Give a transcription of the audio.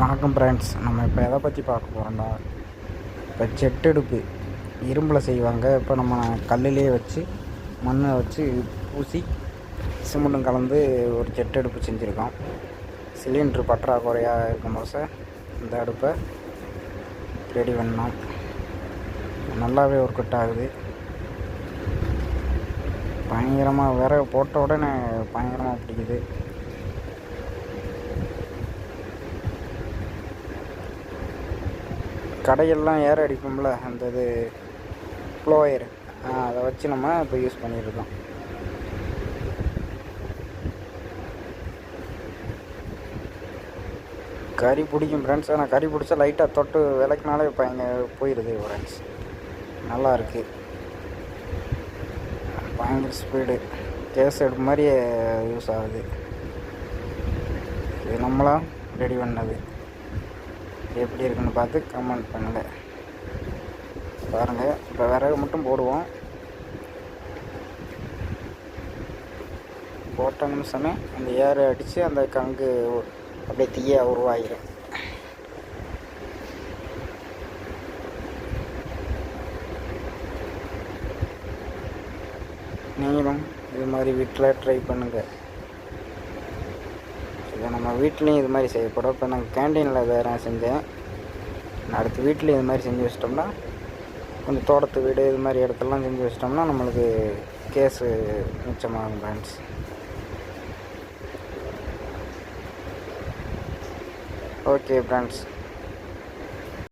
வணக்கம் ஃப்ரெண்ட்ஸ். நம்ம இப்போ எதை பற்றி பார்க்க போகிறோம்னா, இப்போ செட்டெடுப்பு இரும்பில் செய்வாங்க. இப்போ நம்ம கல்லுலேயே வச்சு மண்ணை வச்சு பூசி சிமெண்ட்டும் கலந்து ஒரு செட்டெடுப்பு செஞ்சுருக்கோம். சிலிண்ட்ரு பற்றாக்குறையாக இருக்கும் போது இந்த அடுப்பை ரெடி பண்ணோம். நல்லாவே ஒர்க் அவுட் ஆகுது. பயங்கரமாக விறகு போட்ட உடனே பயங்கரமாக பிடிக்குது. கடையெல்லாம் ஏற அடிப்போம்ல, அந்த இது ப்ளோயர், அதை வச்சு நம்ம இப்போ யூஸ் பண்ணியிருக்கோம். கறி பிடிக்கும் ஃப்ரெண்ட்ஸ். ஆனால் கறி பிடிச்சா லைட்டாக தொட்டு விளக்குனாலே இப்போ இங்கே போயிடுது ஃப்ரெண்ட்ஸ். நல்லா இருக்குது. பயங்கர ஸ்பீடு. கேஸ் எடுப்பு மாதிரியே யூஸ் ஆகுது. இது நம்மளாம் ரெடி பண்ணது. எப்படி இருக்குன்னு பார்த்து கமெண்ட் பண்ணுங்கள். பாருங்கள், இப்போ விறகு மட்டும் போடுவோம். போட்ட நிமிஷமே அந்த ஏர் அடித்து அந்த கங்கு அப்படியே தீய உருவாகிடும். நீங்களும் இது மாதிரி வீட்டில் ட்ரை பண்ணுங்கள். இதை நம்ம வீட்லேயும் இது மாதிரி செய்யப்படும். இப்போ நாங்கள் கேண்டீனில் வேறு செஞ்சேன். அடுத்து வீட்லேயும் இது மாதிரி செஞ்சு வச்சிட்டோம்னா, கொஞ்சம் தோட்டத்து வீடு இது மாதிரி இடத்துலலாம் செஞ்சு வச்சிட்டோம்னா நம்மளுக்கு கேஸு மிச்சமாகும் ஃப்ரெண்ட்ஸ். Okay friends.